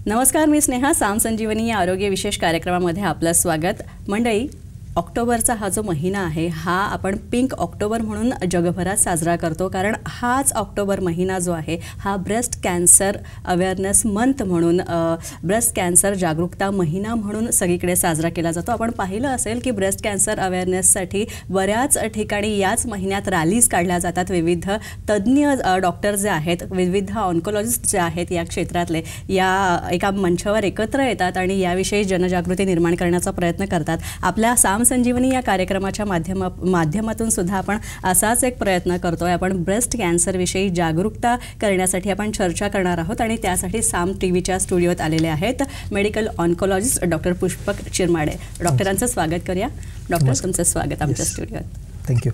नमस्कार, मी स्नेहा. साम संजीवनी या आरोग्य विशेष कार्यक्रमामध्ये आपलं स्वागत. मंडळी, ऑक्टोबरचा हा जो महिना आहे हा आपण पिंक ऑक्टोबर म्हणून जगभरात साजरा करतो, कारण हाच ऑक्टोबर महिना जो आहे हा ब्रेस्ट कॅन्सर अवेअरनेस मंथ म्हणून ब्रेस्ट कॅन्सर जागरूकता महिना म्हणून सगळीकडे साजरा केला जातो. आपण पाहिलं असेल की ब्रेस्ट कॅन्सर अवेअरनेससाठी बऱ्याच ठिकाणी याच महिन्यात रॅलीज काढल्या जातात. विविध तज्ज्ञ डॉक्टर जे आहेत, विविध ऑन्कोलॉजिस्ट जे आहेत या क्षेत्रातले, या एका मंचावर एकत्र येतात आणि याविषयी जनजागृती निर्माण करण्याचा प्रयत्न करतात. आपल्या साम संजीवनी या कार्यक्रमाच्या माध्यमातून सुद्धा आपण असाच एक प्रयत्न करतोय. आपण ब्रेस्ट कॅन्सरविषयी जागरूकता करण्यासाठी आपण चर्चा करणार आहोत आणि त्यासाठी साम टीव्हीच्या स्टुडिओत आलेले आहेत medical oncologist doctor Pushpak Chirmade. डॉक्टरांचं स्वागत करूया. डॉक्टर, तुमचं स्वागत आमच्या स्टुडिओत. थँक्यू.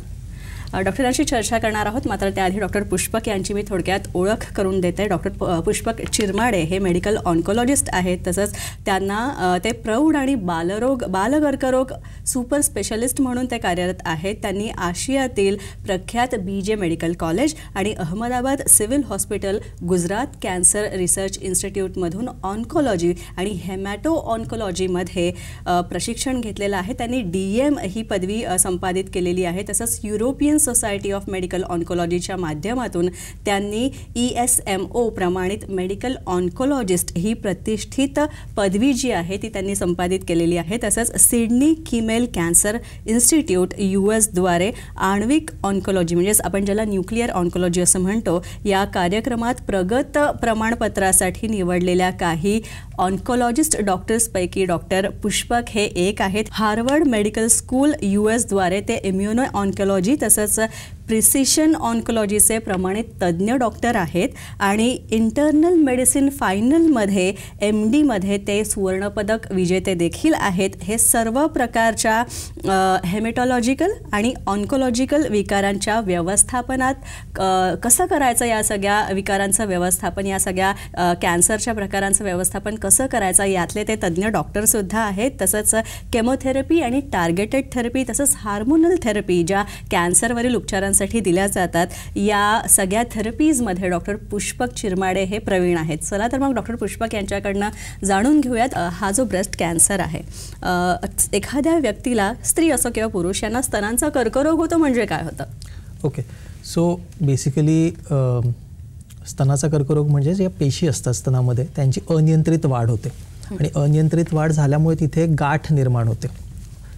डॉक्टरांशी चर्चा करणार आहोत, मात्र त्याआधी डॉक्टर पुष्पक यांची मी थोडक्यात ओळख करून देते. डॉक्टर पुष्पक चिरमाडे हे मेडिकल ऑन्कोलॉजिस्ट आहेत. तसंच त्यांना ते प्रौढ आणि बालकर्करोग सुपर स्पेशलिस्ट म्हणून ते कार्यरत आहेत. त्यांनी आशियातील प्रख्यात BJ मेडिकल कॉलेज आणि Ahmedabad civil hospital, Gujarat cancer research इन्स्टिट्यूटमधून ऑन्कोलॉजी आणि हेमॅटो ऑन्कोलॉजीमध्ये प्रशिक्षण घेतलेलं आहे. त्यांनी DM ही पदवी संपादित केलेली आहे. तसंच युरोपियन सोसायटी ऑफ मेडिकल ऑन्कोलॉजीच्या माध्यमातून त्यांनी ESMO प्रमाणित मेडिकल ऑन्कोलॉजिस्ट ही प्रतिष्ठित पदवी जी आहे ती त्यांनी संपादित केलेली आहे. तसंच Sydney Kimmel cancer institute US द्वारे आण्विक ऑन्कोलॉजी, म्हणजेच आपण ज्याला न्यूक्लिअर ऑन्कोलॉजी असं म्हणतो, या कार्यक्रमात प्रगत प्रमाणपत्रासाठी निवडलेल्या काही ऑन्कोलॉजिस्ट डॉक्टर्सपैकी डॉक्टर पुष्पक हे एक आहेत. हार्वर्ड मेडिकल स्कूल US द्वारे ते इम्युनो ऑन्कोलॉजी तसंच प्रिसिशन ऑन्कोलॉजीचे प्रमाणित तज्ज्ञ डॉक्टर आहेत आणि इंटरनल मेडिसिन फायनलमध्ये MD मध्ये ते सुवर्णपदक विजेते देखील आहेत. हे सर्व प्रकारच्या हेमेटॉलॉजिकल आणि ऑन्कोलॉजिकल विकारांच्या व्यवस्थापनात कसं करायचं, या सगळ्या विकारांचं व्यवस्थापन, या सगळ्या कॅन्सरच्या प्रकारांचं व्यवस्थापन कसं करायचं यातले ते तज्ज्ञ डॉक्टरसुद्धा आहेत. तसंच केमोथेरपी आणि टार्गेटेड थेरपी तसंच हार्मोनल थेरपी ज्या कॅन्सरवरील उपचारांसाठी दिल्या जातात, या सगळ्या थेरपीजमध्ये डॉक्टर पुष्पक चिरमाडे हे प्रवीण आहेत. चला तर मग डॉक्टर पुष्पक यांच्याकडनं जाणून घेऊयात, हा जो ब्रेस्ट कॅन्सर आहे, एखाद्या व्यक्तीला, स्त्री असो किंवा पुरुष, यांना स्तनांचा कर्करोग होतो म्हणजे काय होतं? ओके, सो बेसिकली स्तनाचा कर्करोग म्हणजे ज्या पेशी असतात स्तनामध्ये त्यांची अनियंत्रित वाढ होते आणि अनियंत्रित वाढ झाल्यामुळे तिथे गाठ निर्माण होते.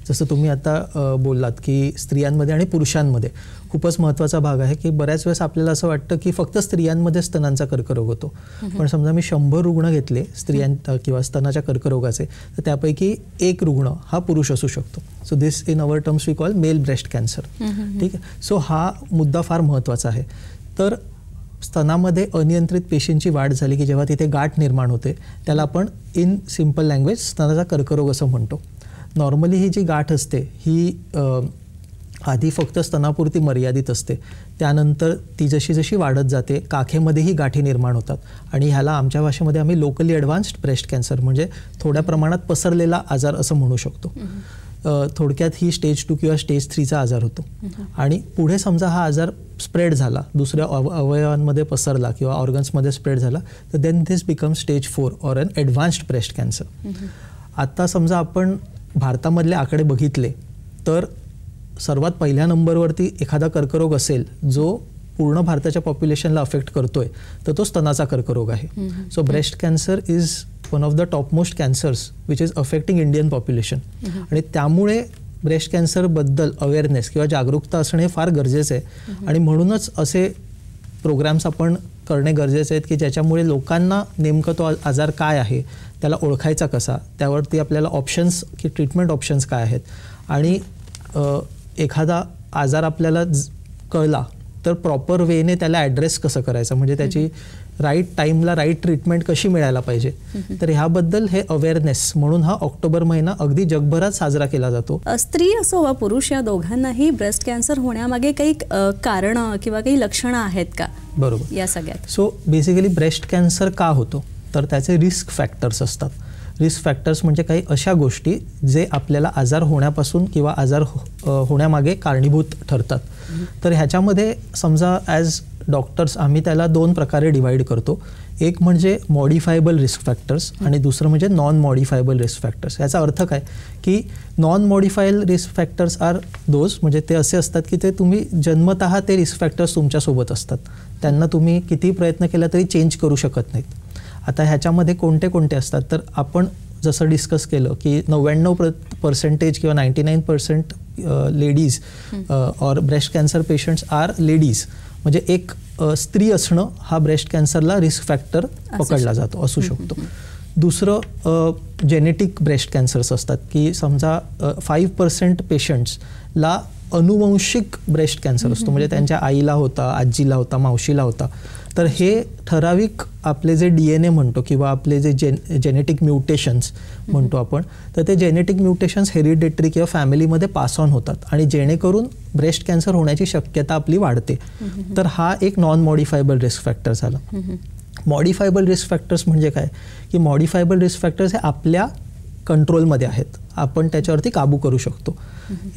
जसं तुम्ही आता बोललात की स्त्रियांमध्ये आणि पुरुषांमध्ये खूपच महत्त्वाचा भाग आहे की बऱ्याच वेळेस आपल्याला असं वाटतं की फक्त स्त्रियांमध्ये स्तनांचा कर्करोग होतो, पण समजा मी 100 रुग्ण घेतले स्त्रियां किंवा स्तनाच्या कर्करोगाचे, तर त्यापैकी एक रुग्ण हा पुरुष असू शकतो. So this in our terms we call male breast cancer. ठीक आहे, सो हा मुद्दा फार महत्त्वाचा आहे. तर स्तनामध्ये अनियंत्रित पेशींची वाढ झाली की जेव्हा तिथे गाठ निर्माण होते त्याला आपण इन सिम्पल लँग्वेज स्तनाचा कर्करोग असं म्हणतो. नॉर्मली ही जी गाठ असते ही आधी फक्त स्तनापुरती मर्यादित असते, त्यानंतर ती जशी जशी वाढत जाते काखेमध्येही गाठी निर्माण होतात आणि ह्याला आमच्या भाषेमध्ये आम्ही लोकली ॲडव्हान्स्ड ब्रेस्ट कॅन्सर म्हणजे थोड्या प्रमाणात पसरलेला आजार असं म्हणू शकतो. थोडक्यात ही स्टेज 2 किंवा स्टेज 3चा आजार होतो आणि पुढे समजा हा आजार स्प्रेड झाला, दुसऱ्या अवयवांमध्ये पसरला किंवा ऑर्गन्समध्ये स्प्रेड झाला, तर then this become stage 4 or an advanced breast cancer. आता समजा आपण भारतामधले आकडे बघितले तर सर्वात पहिल्या नंबरवरती एखादा कर्करोग असेल जो पूर्ण भारताच्या पॉप्युलेशनला अफेक्ट करतोय तर तो स्तनाचा कर्करोग आहे. So breast cancer is one of the topmost cancers which is affecting Indian population आणि त्यामुळे ब्रेस्ट कॅन्सरबद्दल अवेअरनेस किंवा जागरूकता असणे हे फार गरजेचं आहे आणि म्हणूनच असे प्रोग्राम्स आपण करणे गरजेचे आहेत की ज्याच्यामुळे लोकांना नेमकं तो आजार काय आहे, त्याला ओळखायचा कसा, त्यावरती आपल्याला ऑप्शन्स की ट्रीटमेंट ऑप्शन्स काय आहेत आणि एखादा आजार आपल्याला कळला तर प्रॉपर वेने त्याला ॲड्रेस कसं करायचं, म्हणजे त्याची राईट टाईमला राईट ट्रीटमेंट कशी मिळायला पाहिजे. तर ह्याबद्दल हे अवेअरनेस म्हणून हा ऑक्टोबर महिना अगदी जगभरात साजरा केला जातो. स्त्री असो वा पुरुष या दोघांनाही ब्रेस्ट कॅन्सर होण्यामागे काही कारणं किंवा काही लक्षणं आहेत का? बरोबर, या सगळ्यात. सो बेसिकली ब्रेस्ट कॅन्सर का होतो तर त्याचे रिस्क फॅक्टर्स असतात. रिस्क फॅक्टर्स म्हणजे काही अशा गोष्टी जे आपल्याला आजार होण्यापासून किंवा आजार होण्यामागे कारणीभूत ठरतात. तर ह्याच्यामध्ये समजा ॲज डॉक्टर्स आम्ही त्याला 2 प्रकारे डिवाइड करतो. एक म्हणजे मॉडिफायबल रिस्क फॅक्टर्स आणि दुसरं म्हणजे नॉन मॉडिफायबल रिस्क फॅक्टर्स. याचा अर्थ काय की non modifiable risk factors are those, म्हणजे ते असे असतात की ते तुम्ही जन्मतः ते रिस्क फॅक्टर्स तुमच्यासोबत असतात, त्यांना तुम्ही किती प्रयत्न केला तरी चेंज करू शकत नाहीत. आता ह्याच्यामध्ये कोणते कोणते असतात तर आपण जसं डिस्कस केलं की 99% किंवा 99% लेडीज और breast cancer patients are ladies, म्हणजे एक स्त्री असणं हा ब्रेस्ट कॅन्सरला रिस्क फॅक्टर पकडला जातो, असू शकतो. दुसरं जेनेटिक ब्रेस्ट कॅन्सर्स असतात की समजा 5% पेशंट्सला अनुवंशिक ब्रेस्ट कॅन्सर असतो, म्हणजे त्यांच्या आईला होता, आजीला होता, मावशीला होता. तर हे ठराविक आपले जे DNA म्हणतो किंवा आपले जे जेनेटिक म्युटेशन्स म्हणतो आपण, तर ते जेनेटिक म्युटेशन्स हेरिडेटरी किंवा फॅमिलीमध्ये पास ऑन होतात आणि जेणेकरून ब्रेस्ट कॅन्सर होण्याची शक्यता आपली वाढते. तर हा एक नॉन मॉडिफायबल रिस्क फॅक्टर झाला. मॉडिफायबल रिस्क फॅक्टर्स म्हणजे काय की मॉडिफायबल रिस्क फॅक्टर्स हे आपल्या कंट्रोलमध्ये आहेत, आपण त्याच्यावरती काबू करू शकतो.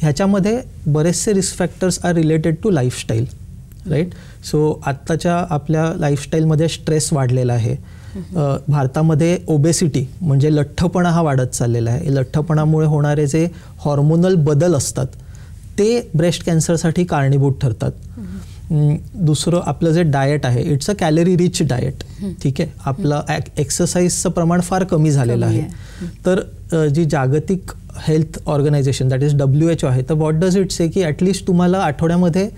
ह्याच्यामध्ये बरेचसे risk factors are related to lifestyle, right. So आत्ताच्या आपल्या लाईफस्टाईलमध्ये स्ट्रेस वाढलेला आहे. भारतामध्ये ओबेसिटी म्हणजे लठ्ठपणा हा वाढत चाललेला आहे. लठ्ठपणामुळे होणारे जे हॉर्मोनल बदल असतात ते ब्रेस्ट कॅन्सरसाठी कारणीभूत ठरतात. दुसरं आपलं जे डाएट आहे it's a calorie rich diet, ठीक आहे. आपलं एक्सरसाइजचं प्रमाण फार कमी झालेलं आहे. तर जी जागतिक health organization that is WHO आहे, तर व्हॉट डज इट से की ॲटलिस्ट तुम्हाला आठवड्यामध्ये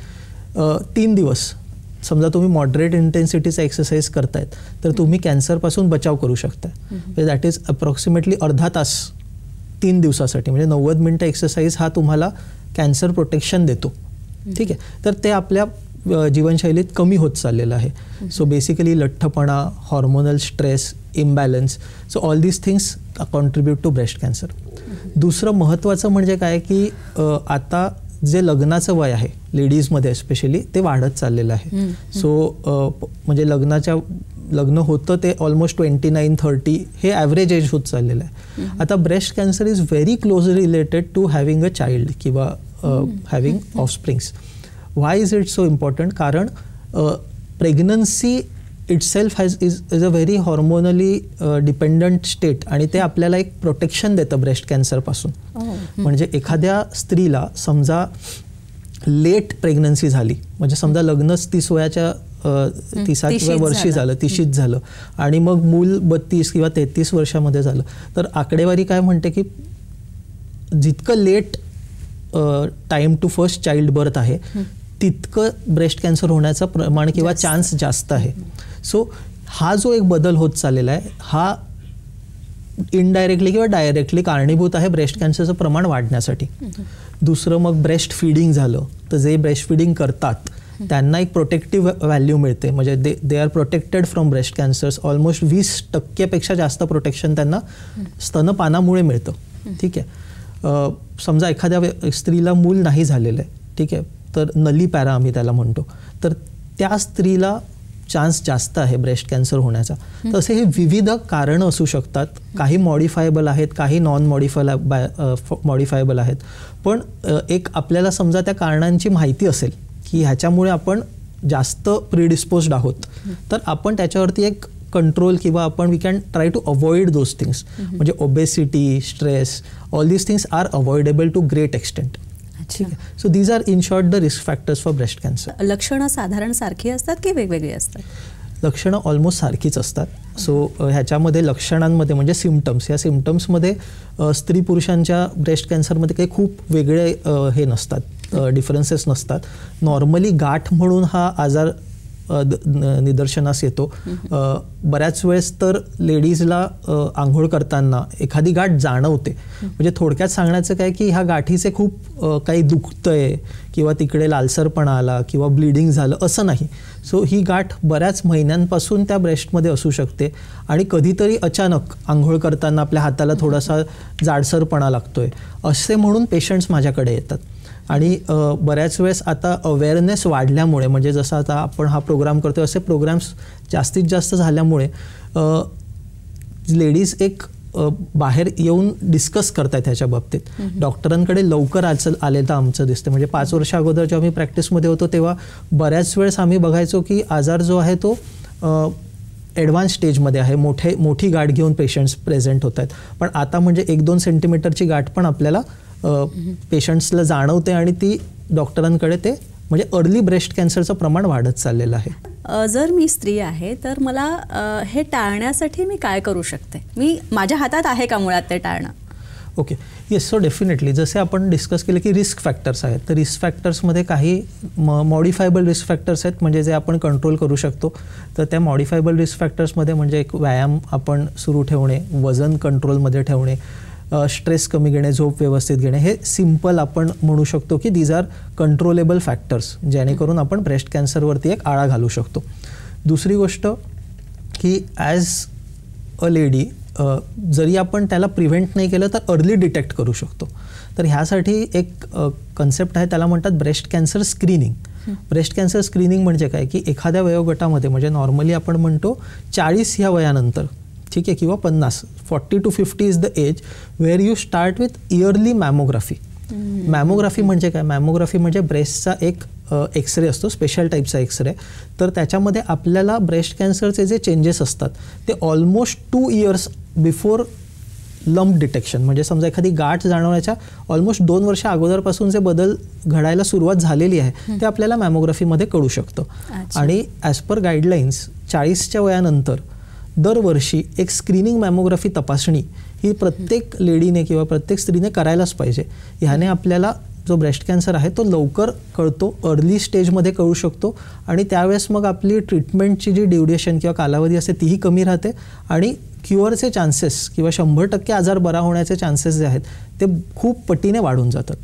3 दिवस समजा तुम्ही मॉडरेट इंटेन्सिटीचा एक्सरसाइज करतायत तर तुम्ही कॅन्सरपासून बचाव करू शकता. दॅट इज अप्रॉक्सिमेटली अर्धा तास 3 दिवसासाठी, म्हणजे 90 मिनटं एक्सरसाइज हा तुम्हाला कॅन्सर प्रोटेक्शन देतो, ठीक आहे. तर ते आपल्या जीवनशैलीत कमी होत चाललेलं आहे. सो बेसिकली लठ्ठपणा, hormonal stress, imbalance, so all these things contribute to breast cancer. दुसरं महत्त्वाचं म्हणजे काय की आता जे लग्नाचं वय आहे लेडीजमध्ये स्पेशली ते वाढत चाललेलं आहे. सो म्हणजे लग्न होतं ते ऑलमोस्ट 29-30 हे ॲव्हरेज एज होत चाललेलं आहे. आता breast cancer is very closely related to having a child किंवा having offsprings. Why is it so important? कारण pregnancy itself is a very hormonally dependent state आणि ते आपल्याला एक प्रोटेक्शन देतं ब्रेस्ट कॅन्सरपासून. म्हणजे एखाद्या स्त्रीला समजा लेट प्रेग्नन्सी झाली, म्हणजे समजा लग्नच 30व्या वर्षी झालं, 30शीत झालं आणि मग मूल 32 किंवा 33 वर्षामध्ये झालं, तर आकडेवारी काय म्हणते की जितकं late time to first child birth आहे तितकं ब्रेस्ट कॅन्सर होण्याचं प्रमाण किंवा चान्स जास्त आहे. सो हा जो एक बदल होत चाललेला आहे हा इनडायरेक्टली किंवा डायरेक्टली कारणीभूत आहे ब्रेस्ट कॅन्सरचं प्रमाण वाढण्यासाठी. दुसरं मग ब्रेस्ट फीडिंग झालं, तर जे ब्रेस्ट फीडिंग करतात त्यांना एक प्रोटेक्टिव्ह व्हॅल्यू मिळते, म्हणजे they are protected from breast cancers. Almost 20% जास्त प्रोटेक्शन त्यांना स्तनपानामुळे मिळतं, ठीक आहे. समजा एखाद्या स्त्रीला मूल नाही झालेलं आहे, ठीक आहे, तर नली पॅरा आम्ही त्याला म्हणतो, तर त्या स्त्रीला चान्स जास्त आहे ब्रेस्ट कॅन्सर होण्याचा. तर असे हे विविध कारणं असू शकतात. काही मॉडिफायबल आहेत, काही नॉन मॉडिफायबल आहेत. पण एक आपल्याला समजा त्या कारणांची माहिती असेल की ह्याच्यामुळे आपण जास्त प्रिडिस्पोज्ड आहोत, तर आपण त्याच्यावरती एक कंट्रोल किंवा आपण we can try to avoid those things. म्हणजे obesity, stress, all these things are avoidable to great extent. So these are in short the risk factors for breast cancer. लक्षणं साधारण सारखी असतात की वेगवेगळी असतात? लक्षणं ऑलमोस्ट सारखीच असतात. सो ह्याच्यामध्ये लक्षणांमध्ये म्हणजे सिम्टम्स, या सिम्टम्समध्ये स्त्री पुरुषांच्या ब्रेस्ट कॅन्सरमध्ये काही खूप वेगळे हे नसतात, डिफरन्सेस नसतात. नॉर्मली गाठ म्हणून हा आजार निदर्शनास येतो. बऱ्याच वेळेस तर लेडीजला आंघोळ करताना एखादी गाठ जाणवते. म्हणजे थोडक्यात सांगण्याचं काय की ह्या गाठीचे खूप काही दुखतंय किंवा तिकडे लालसरपणा आला किंवा ब्लिडिंग झालं असं नाही. सो ही गाठ बऱ्याच महिन्यांपासून त्या ब्रेस्टमध्ये असू शकते आणि कधीतरी अचानक आंघोळ करताना आपल्या हाताला थोडासा जाडसरपणा लागतोय असे म्हणून पेशंट्स माझ्याकडे येतात. आणि बऱ्याच वेळेस आता अवेअरनेस वाढल्यामुळे, म्हणजे जसं आता आपण हा प्रोग्राम करतो असे प्रोग्राम्स जास्तीत जास्त झाल्यामुळे लेडीज एक बाहेर येऊन डिस्कस करतायत ह्याच्या बाबतीत. डॉक्टरांकडे लवकर आलेलं आमचं दिसतं. म्हणजे 5 वर्ष अगोदर जेव्हा मी प्रॅक्टिसमध्ये होतो तेव्हा बऱ्याच वेळेस आम्ही बघायचो की आजार जो आहे तो ॲडव्हान्स स्टेजमध्ये आहे, मोठी गाठ घेऊन पेशंट्स प्रेझेंट होत आहेत. पण आता म्हणजे 1-2 सेंटीमीटरची गाठ पण आपल्याला पेशंट्सला जाणवते आणि ती डॉक्टरांकडे ते म्हणजे अर्ली ब्रेस्ट कॅन्सरचं प्रमाण वाढत चाललेलं आहे. जर मी स्त्री आहे तर मला हे टाळण्यासाठी मी काय करू शकते? माझ्या हातात आहे का मुळात ते टाळणं? Okay, yes. सो डेफिनेटली जसे आपण डिस्कस केलं की रिस्क फॅक्टर्स आहेत, तर रिस्क फॅक्टर्समध्ये काही मॉडिफायबल रिस्क फॅक्टर्स आहेत म्हणजे जे आपण कंट्रोल करू शकतो. तर त्या मॉडिफायबल रिस्क फॅक्टर्समध्ये म्हणजे एक व्यायाम आपण सुरू ठेवणे, वजन कंट्रोलमध्ये ठेवणे, स्ट्रेस कमी घेणे, झोप व्यवस्थित घेणे, हे सिम्पल आपण म्हणू शकतो की दीज आर कंट्रोलेबल फॅक्टर्स जेणेकरून आपण ब्रेस्ट कॅन्सरवरती एक आळा घालू शकतो. दुसरी गोष्ट की ॲज अ लेडी जरी आपण त्याला प्रिव्हेंट नाही केलं तर अर्ली डिटेक्ट करू शकतो. तर ह्यासाठी एक कन्सेप्ट आहे, त्याला म्हणतात breast cancer screening. Breast cancer screening म्हणजे काय की एखाद्या वयोगटामध्ये म्हणजे नॉर्मली आपण म्हणतो 40 ह्या वयानंतर, ठीक आहे, किंवा 50, 40 to 50 is the age where you start with early mammography. Mammography म्हणजे काय? मॅमोग्राफी म्हणजे ब्रेस्टचा एक एक्सरे असतो, स्पेशल टाईपचा एक्सरे. तर त्याच्यामध्ये आपल्याला ब्रेस्ट कॅन्सरचे जे चेंजेस असतात ते almost 2 years before lump detection, म्हणजे समजा एखादी गाठ जाणवण्याच्या ऑलमोस्ट 2 वर्ष अगोदरपासून जे बदल घडायला सुरुवात झालेली आहे ते आपल्याला मॅमोग्राफीमध्ये कळू शकतं. आणि ॲज पर गाईडलाईन्स 40च्या वयानंतर दरवर्षी एक स्क्रीनिंग मॅमोग्राफी तपासणी ही प्रत्येक लेडीने किंवा प्रत्येक स्त्रीने करायलाच पाहिजे. ह्याने आपल्याला जो ब्रेस्ट कॅन्सर आहे तो लवकर कळतो, अर्ली स्टेजमध्ये कळू शकतो आणि त्यावेळेस मग आपली ट्रीटमेंटची जी ड्युरेशन किंवा कालावधी असते तीही कमी राहते आणि क्युअरचे चान्सेस किंवा 100% आजार बरा होण्याचे चान्सेस जे आहेत ते खूप पटीने वाढून जातात.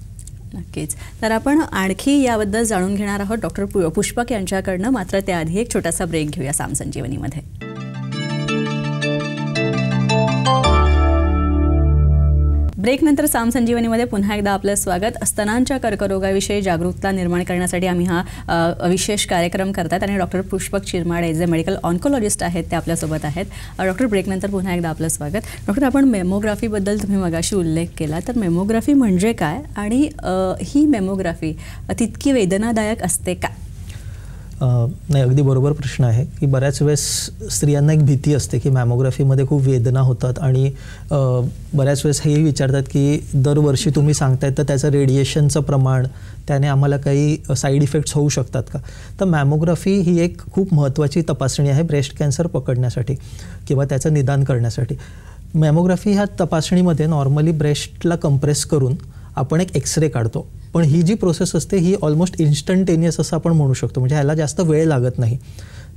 नक्कीच. तर आपण आणखी याबद्दल जाणून घेणार आहोत डॉक्टर पुष्पक यांच्याकडनं. मात्र त्याआधी एक छोटासा ब्रेक घेऊया साम संजीवनीमध्ये. ब्रेकनंतर साम संजीवनीमध्ये पुन्हा एकदा आपलं स्वागत. स्तनांच्या कर्करोगाविषयी जागरूकता निर्माण करण्यासाठी आम्ही हा विशेष कार्यक्रम करतात आणि डॉक्टर पुष्पक चिरमाडे जे मेडिकल ऑन्कोलॉजिस्ट आहेत ते आपल्यासोबत आहेत. डॉक्टर, ब्रेकनंतर पुन्हा एकदा आपलं स्वागत. डॉक्टर, आपण मेमोग्राफीबद्दल तुम्ही मगाशी उल्लेख केला, तर मेमोग्राफी म्हणजे काय आणि ही मेमोग्राफी तितकी वेदनादायक असते का? नाही, अगदी बरोबर प्रश्न आहे की बऱ्याच वेळेस स्त्रियांना एक भीती असते की मॅमोग्राफीमध्ये खूप वेदना होतात आणि बऱ्याच वेळेस हेही विचारतात की दरवर्षी तुम्ही सांगतायत तर त्याचं रेडिएशनचं प्रमाण, त्याने आम्हाला काही साईड इफेक्ट्स होऊ शकतात का? तर मॅमोग्राफी ही एक खूप महत्त्वाची तपासणी आहे ब्रेस्ट कॅन्सर पकडण्यासाठी किंवा त्याचं निदान करण्यासाठी. मॅमोग्राफी ह्या तपासणीमध्ये नॉर्मली ब्रेस्टला कंप्रेस करून आपण एक एक्सरे काढतो, पण ही जी प्रोसेस असते ही ऑलमोस्ट इन्स्टंटेनियस असं आपण म्हणू शकतो, म्हणजे ह्याला जास्त वेळ लागत नाही.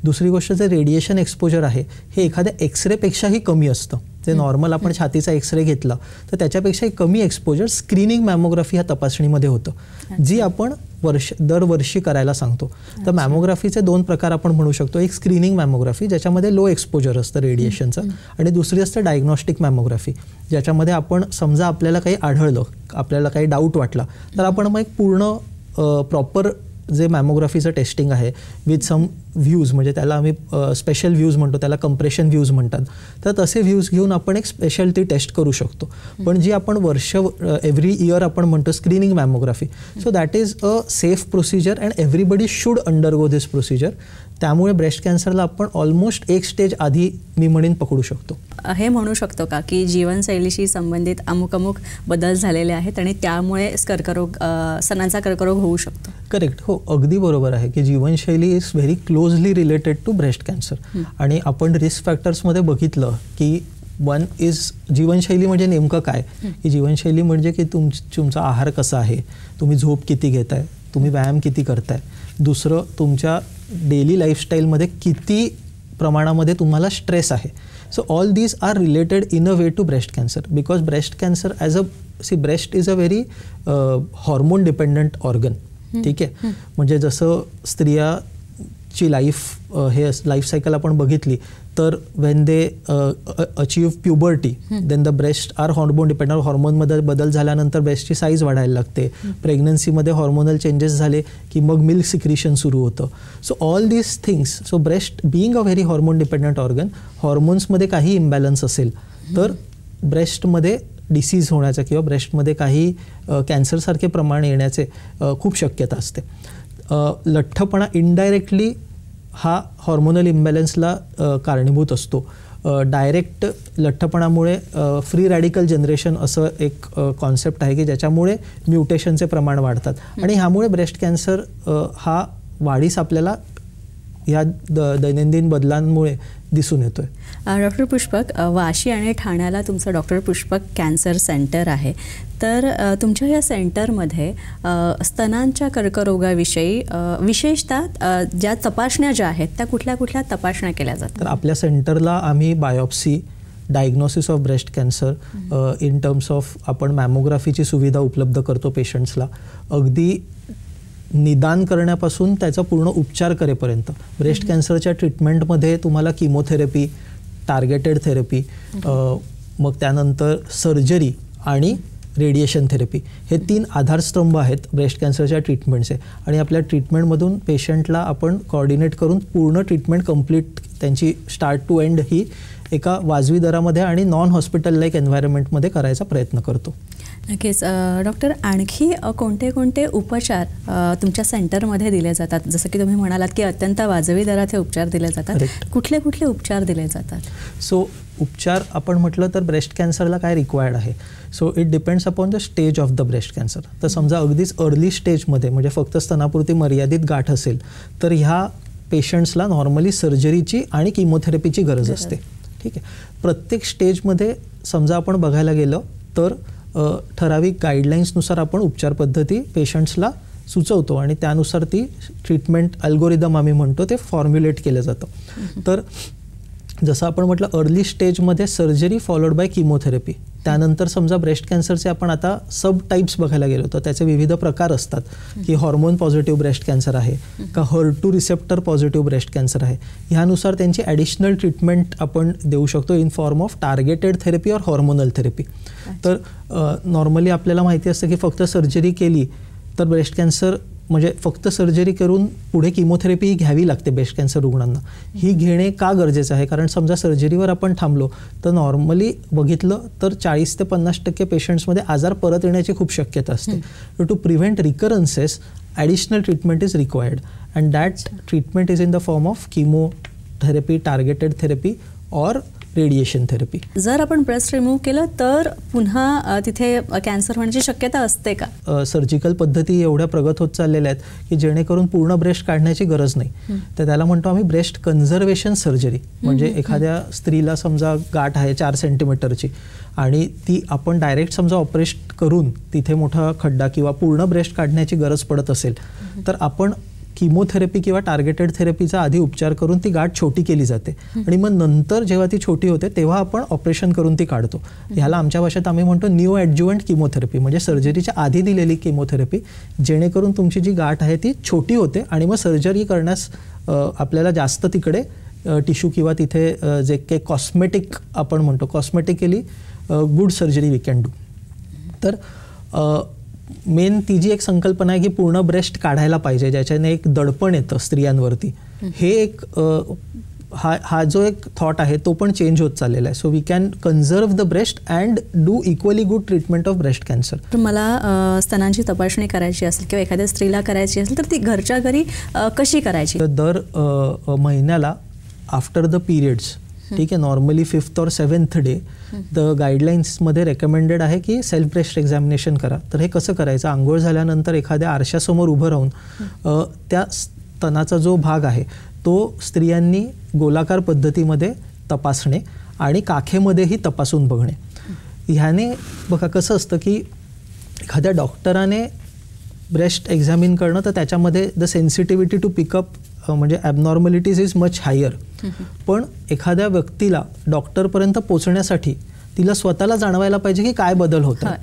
दुसरी गोष्ट, जे रेडिएशन एक्सपोजर आहे हे एखाद्या एक्सरेपेक्षाही कमी असतं. जे नॉर्मल आपण छातीचा एक्सरे घेतला तर त्याच्यापेक्षाही कमी एक्सपोजर स्क्रीनिंग मॅमोग्राफी ह्या तपासणीमध्ये होतं, जी आपण दरवर्षी करायला सांगतो. तर मॅमोग्राफीचे 2 प्रकार आपण म्हणू शकतो. एक स्क्रीनिंग मॅमोग्राफी ज्याच्यामध्ये लो एक्सपोजर असतं रेडिएशनचं, आणि दुसरी असतं डायग्नॉस्टिक मॅमोग्राफी ज्याच्यामध्ये आपण समजा आपल्याला काही आढळलं, आपल्याला काही डाऊट वाटला तर आपण मग एक पूर्ण प्रॉपर जे मॅमोग्राफीचं टेस्टिंग आहे विथ सम व्ह्यूज, म्हणजे त्याला आम्ही स्पेशल व्ह्यूज म्हणतो, त्याला कंप्रेशन व्ह्यूज म्हणतात. तर तसे व्ह्यूज घेऊन आपण एक स्पेशल ती टेस्ट करू शकतो. पण जी आपण एव्हरी इयर आपण म्हणतो screening mammography, so that is a safe procedure and everybody should undergo this procedure. त्यामुळे ब्रेस्ट कॅन्सरला आपण ऑलमोस्ट एक स्टेज आधी मी म्हणेन पकडू शकतो. हे म्हणू शकतो का की जीवनशैलीशी संबंधित अमुक बदल झालेले आहेत आणि त्यामुळे स्तनांचा कर्करोग होऊ शकतो? करेक्ट, हो, अगदी बरोबर आहे की जीवनशैली is very closely related to breast cancer. आणि आपण रिस्क फॅक्टर्समध्ये बघितलं की वन इज जीवनशैली म्हणजे नेमकं काय, की जीवनशैली म्हणजे की तुमचा आहार कसा आहे, तुम्ही झोप किती घेताय, तुम्ही व्यायाम किती करताय. दुसरं, तुमच्या डेली लाईफस्टाईलमध्ये किती प्रमाणामध्ये तुम्हाला स्ट्रेस आहे. So all these are related in a way to breast cancer, because breast cancer breast is a very hormone dependent organ. ठीक आहे, म्हणजे जसं स्त्रियाची लाईफ सायकल आपण बघितली तर when they achieve puberty then the breast are hormone dependent. हॉर्मोनमध्ये बदल झाल्यानंतर ब्रेस्टची साईज वाढायला लागते. प्रेग्नन्सीमध्ये हॉर्मोनल चेंजेस झाले की मग मिल्क सिक्रिशन सुरू होतं. So all these things, so breast being a very hormone dependent organ, हॉर्मोन्समध्ये काही इम्बॅलन्स असेल तर ब्रेस्टमध्ये डिसीज होण्याचं किंवा ब्रेस्टमध्ये काही कॅन्सरसारखे प्रमाण येण्याचे खूप शक्यता असते. लठ्ठपणा इनडायरेक्टली हा हॉर्मोनल इम्बॅलन्सला कारणीभूत असतो. डायरेक्ट लठ्ठपणामुळे फ्री रॅडिकल जनरेशन असं एक कॉन्सेप्ट आहे की ज्याच्यामुळे म्युटेशनचे प्रमाण वाढतात आणि ह्यामुळे ब्रेस्ट कॅन्सर हा वाढीस आपल्याला ह्या दैनंदिन बदलांमुळे दिसून येतोय. डॉक्टर पुष्पक, वाशी आणि ठाण्याला तुमचं डॉक्टर पुष्पक कॅन्सर सेंटर आहे, तर तुमच्या या सेंटरमध्ये स्तनांच्या कर्करोगाविषयी विशेषतः ज्या तपासण्या ज्या आहेत त्या कुठल्या कुठल्या तपासण्या केल्या जातात? तर आपल्या सेंटरला आम्ही biopsy, diagnosis of breast cancer, in terms of आपण मॅमोग्राफीची सुविधा उपलब्ध करतो पेशंट्सला. अगदी निदान करण्यापासून त्याचा पूर्ण उपचार करेपर्यंत ब्रेस्ट कॅन्सरच्या ट्रीटमेंटमध्ये तुम्हाला किमोथेरपी, टार्गेटेड थेरपी, मग त्यानंतर सर्जरी आणि रेडिएशन थेरपी हे 3 आधारस्तंभ आहेत ब्रेस्ट कॅन्सरच्या ट्रीटमेंटचे. आणि आपल्या ट्रीटमेंटमधून पेशंटला आपण कोऑर्डिनेट करून पूर्ण ट्रीटमेंट कंप्लीट त्यांची स्टार्ट टू एंड ही एका वाजवी दरामध्ये आणि नॉन हॉस्पिटल लाईक एन्व्हायरमेंटमध्ये करायचा प्रयत्न करतो. नक्कीच. डॉक्टर, आणखी कोणते कोणते उपचार तुमच्या सेंटरमध्ये दिले जातात? जसं की तुम्ही म्हणालात की अत्यंत वाजवी दरात हे उपचार दिले जातात. कुठले कुठले उपचार दिले जातात? सो उपचार आपण म्हटलं तर ब्रेस्ट कॅन्सरला काय रिक्वायर्ड आहे. So it depends upon the stage of the breast cancer. तर समजा अगदीच अर्ली स्टेजमध्ये म्हणजे फक्त स्तनापुरती मर्यादित गाठ असेल तर ह्या पेशंट्सला नॉर्मली सर्जरीची आणि किमोथेरपीची गरज असते. ठीक आहे. प्रत्येक स्टेजमध्ये समजा आपण बघायला गेलं तर ठराविक गाईडलाईन्सनुसार आपण उपचार पद्धती पेशंट्सला सुचवतो आणि त्यानुसार ती ट्रीटमेंट अल्गोरिदम आम्ही म्हणतो ते फॉर्म्युलेट केलं जातं. तर जसं आपण म्हटलं अर्ली स्टेजमध्ये सर्जरी फॉलोड बाय किमोथेरपी. त्यानंतर समजा ब्रेस्ट कॅन्सरचे आपण आता सब टाईप्स बघायला गेलो तर त्याचे विविध प्रकार असतात की हॉर्मोन पॉझिटिव्ह ब्रेस्ट कॅन्सर आहे का HER2 receptor positive breast cancer आहे. ह्यानुसार त्यांची ॲडिशनल ट्रीटमेंट आपण देऊ शकतो in form of targeted therapy और हॉर्मोनल थेरपी. तर नॉर्मली आपल्याला माहिती असतं की फक्त सर्जरी केली तर ब्रेस्ट कॅन्सर म्हणजे फक्त सर्जरी करून पुढे किमोथेरपी ही घ्यावी लागते ब्रेस्ट कॅन्सर रुग्णांना. ही घेणे का गरजेचं आहे? कारण समजा सर्जरीवर आपण थांबलो तर नॉर्मली बघितलं तर 40 ते 50% पेशंट्समध्ये आजार परत येण्याची खूप शक्यता असते. To prevent recurrences additional treatment is required and that treatment is in the form of chemotherapy, targeted therapy और रेडिएशन थेरपी. जर आपण ब्रेस्ट रिमूव्ह केलं तर पुन्हा तिथे कॅन्सर होण्याची शक्यता असते का? सर्जिकल पद्धती एवढ्या प्रगत होत चाललेल्या आहेत की जेणेकरून पूर्ण ब्रेस्ट काढण्याची गरज नाही. तर त्याला म्हणतो आम्ही ब्रेस्ट कन्झर्वेशन सर्जरी. म्हणजे एखाद्या स्त्रीला समजा गाठ आहे 4 सेंटीमीटरची आणि ती आपण डायरेक्ट समजा ऑपरेशन करून तिथे मोठा खड्डा किंवा पूर्ण ब्रेस्ट काढण्याची गरज पडत असेल तर आपण किमोथेरपी किंवा टार्गेटेड थेरपीचा आधी उपचार करून ती गाठ छोटी केली जाते आणि मग नंतर जेव्हा ती छोटी होते तेव्हा आपण ऑपरेशन करून ती काढतो. ह्याला आमच्या भाषेत आम्ही म्हणतो न्यू ॲडज्युव्हंट किमोथेरपी. म्हणजे सर्जरीच्या आधी दिलेली किमोथेरपी जेणेकरून तुमची जी गाठ आहे ती छोटी होते आणि मग सर्जरी करण्यास आपल्याला जास्त तिकडे टिश्यू किंवा तिथे जे काही कॉस्मेटिक आपण म्हणतो cosmetically good surgery we can do. तर मेन ती जी एक संकल्पना आहे की पूर्ण ब्रेस्ट काढायला पाहिजे ज्याच्याने एक दडपण येतं स्त्रियांवरती. हे एक हा जो एक थॉट आहे तो पण चेंज होत चाललेला आहे. So we can conserve the breast and do equally good treatment of breast cancer. तर मला स्तनांची तपासणी करायची असेल किंवा एखाद्या स्त्रीला करायची असेल तर ती घरच्या घरी कशी करायची? दर महिन्याला आफ्टर द पिरियड्स, ठीक आहे, normally 5th or 7th day the गाईडलाईन्समध्ये रेकमेंडेड आहे की सेल्फ ब्रेस्ट एक्झामिनेशन करा. तर हे कसं करायचं? आंघोळ झाल्यानंतर एखाद्या आरशासमोर उभं राहून त्या स्तनाचा जो भाग आहे तो स्त्रियांनी गोलाकार पद्धतीमध्ये तपासणे आणि काखेमध्येही तपासून बघणे. ह्याने बघा कसं असतं की एखाद्या डॉक्टराने ब्रेस्ट एक्झामिन करणं तर त्याच्यामध्ये द सेन्सिटिव्हिटी टू पिकअप म्हणजे ॲबनॉर्मॅलिटीज इज मच हायर. पण एखाद्या व्यक्तीला डॉक्टरपर्यंत पोचण्यासाठी तिला स्वतःला जाणवायला पाहिजे की काय बदल होतात.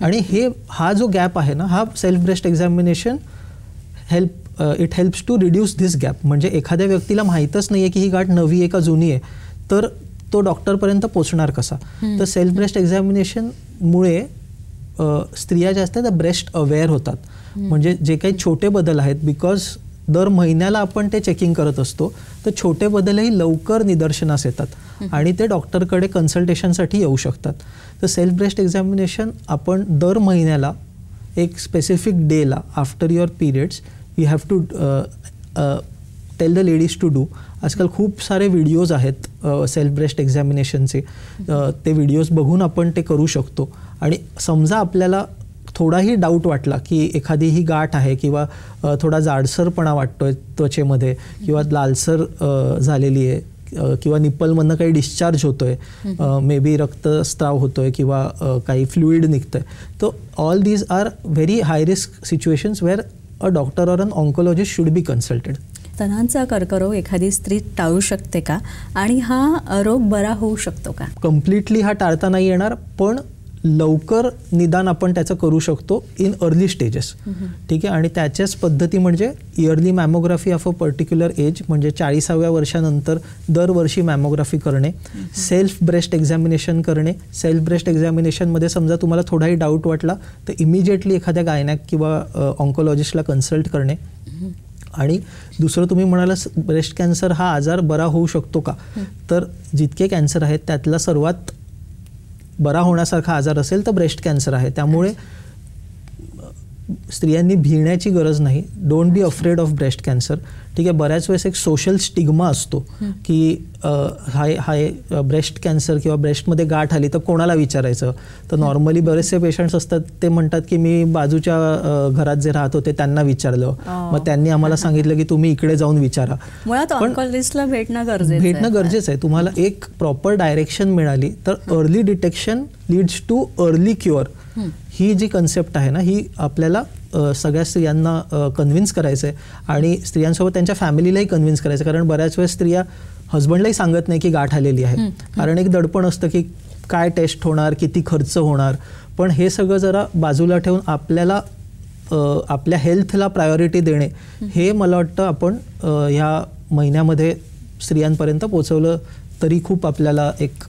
आणि हा जो गॅप आहे ना, हा self breast examination it helps to reduce this gap. म्हणजे एखाद्या व्यक्तीला माहीतच नाही आहे की ही गाठ नवी आहे का जुनी आहे तर तो डॉक्टरपर्यंत पोचणार कसा? तर सेल्फ ब्रेस्ट एक्झामिनेशनमुळे स्त्रिया जास्त द ब्रेस्ट अवेअर होतात. म्हणजे जे काही छोटे बदल आहेत, बिकॉज दर महिन्याला आपण ते चेकिंग करत असतो तर छोटे बदलही लवकर निदर्शनास येतात आणि ते डॉक्टरकडे कन्सल्टेशनसाठी येऊ शकतात. तर सेल्फ ब्रेस्ट एक्झामिनेशन आपण दर महिन्याला एक स्पेसिफिक डेला after your periods you have to tell the ladies to do. आजकाल खूप सारे व्हिडिओज आहेत सेल्फ ब्रेस्ट एक्झामिनेशनचे, ते व्हिडिओज बघून आपण ते करू शकतो. आणि समजा आपल्याला थोडाही डाऊट वाटला की एखादी ही गाठ आहे किंवा थोडा जाडसरपणा वाटतोय त्वचेमध्ये किंवा लालसर झालेली आहे किंवा निप्पलमधनं काही डिस्चार्ज होतोय, मे बी रक्तस्राव होतोय किंवा काही फ्लुइड निघतंय, तर all these are very high risk situations where a doctor or an oncologist should be consulted. स्तनांचा कर्करोग एखादी स्त्री टाळू शकते का आणि हा रोग बरा होऊ शकतो का? कम्प्लिटली हा टाळता नाही येणार, पण लवकर निदान आपण त्याचं करू शकतो इन अर्ली स्टेजेस. ठीक आहे. आणि त्याच्याच पद्धती म्हणजे early mammography of a particular age, म्हणजे 40व्या वर्षानंतर दरवर्षी मॅमोग्राफी करणे, सेल्फ ब्रेस्ट एक्झामिनेशन करणे. सेल्फ ब्रेस्ट एक्झामिनेशनमध्ये समजा तुम्हाला थोडाही डाऊट वाटला तर इमिजिएटली एखाद्या गायनॅक किंवा ऑन्कोलॉजिस्टला कन्सल्ट करणे. आणि दुसरं तुम्ही म्हणाला ब्रेस्ट कॅन्सर हा आजार बरा होऊ शकतो का, तर जितके कॅन्सर आहेत त्यातला सर्वात बरा होण्यासारखा आजार असेल तर ब्रेस्ट कॅन्सर आहे. त्यामुळे स्त्रियांनी भिण्याची गरज नाही. Don't be afraid of breast cancer. ठीक आहे. बऱ्याच वेळेस एक सोशल स्टिग्मा असतो की हाय ब्रेस्ट कॅन्सर किंवा ब्रेस्टमध्ये गाठ आली तर कोणाला विचारायचं. तर नॉर्मली बरेचसे पेशंट्स असतात ते म्हणतात की मी बाजूच्या घरात जे राहत होते त्यांना विचारलं, मग त्यांनी आम्हाला सांगितलं की तुम्ही इकडे जाऊन विचारा. मुळात ऑन्कोलॉजिस्टला भेटणं गरजेचं आहे. तुम्हाला एक प्रॉपर डायरेक्शन मिळाली तर early detection leads to early cure. ही जी कन्सेप्ट आहे ना, ही आपल्याला सगळ्या स्त्रियांना कन्व्हिन्स करायचं आहे आणि स्त्रियांसोबत त्यांच्या फॅमिलीलाही कन्व्हिन्स करायचं. कारण बऱ्याच वेळेस स्त्रिया हजबंडलाही सांगत नाही की गाठ आलेली आहे, कारण एक दडपण असतं की काय टेस्ट होणार, किती खर्च होणार. पण हे सगळं जरा बाजूला ठेवून आपल्याला आपल्या हेल्थला प्रायोरिटी देणे, हे मला वाटतं आपण ह्या महिन्यामध्ये स्त्रियांपर्यंत पोहोचवलं तरी खूप आपल्याला एक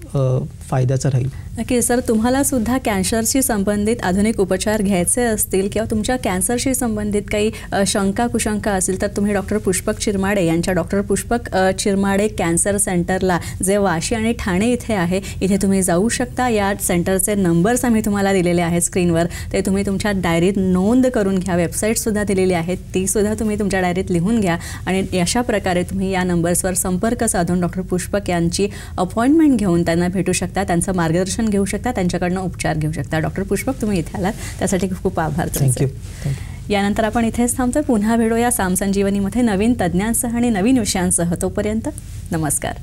फायद्याचं राहील. नक्की सर, तुम्हाला सुद्धा कॅन्सरशी संबंधित आधुनिक उपचार घ्यायचे असतील किंवा तुमच्या कॅन्सरशी संबंधित काही शंका कुशंका असेल तर तुम्ही डॉक्टर पुष्पक चिरमाडे यांच्या डॉक्टर पुष्पक चिरमाडे कॅन्सर सेंटरला, जे वाशी आणि ठाणे इथे आहे, इथे तुम्ही जाऊ शकता. या सेंटरचे नंबर्स आम्ही तुम्हाला दिलेले आहेत स्क्रीनवर, ते तुम्ही तुमच्या डायरीत नोंद करून घ्या. वेबसाईटसुद्धा दिलेली आहेत, तीसुद्धा तुम्ही तुमच्या डायरीत लिहून घ्या आणि अशा प्रकारे तुम्ही या नंबर्सवर संपर्क साधून डॉक्टर पुष्पक यांची अपॉइंटमेंट घेऊन त्यांना भेटू शकता, त्यांचं मार्गदर्शन घेऊ शकता, त्यांच्याकडनं उपचार घेऊ शकता. डॉक्टर पुष्पक, तुम्ही इथे आलात त्यासाठी खूप खूप आभार. थँक्यू. यानंतर आपण इथेच थांबतो. पुन्हा भेटूया साम संजीवनीमध्ये नवीन तज्ज्ञांसह आणि नवीन विषयांसह. तोपर्यंत नमस्कार.